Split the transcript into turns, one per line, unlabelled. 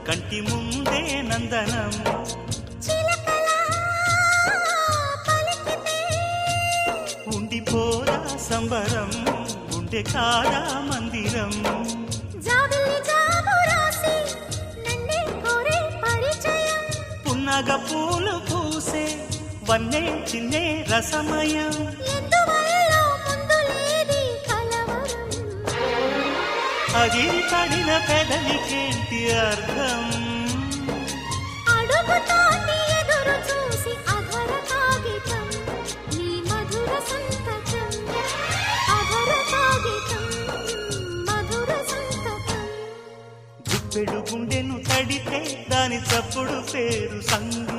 కంటి ముందే నందనం ఉండిపోదా సంబరం ఉండే కాదా మందిరం పున్నగ పూలు పూసే వన్నే చిన్నే రసమయం అది పడిన పెదవికేంటి అర్థం గుప్పెడు గుండెను తడితే దాని చప్పుడు పేరు సంగీతం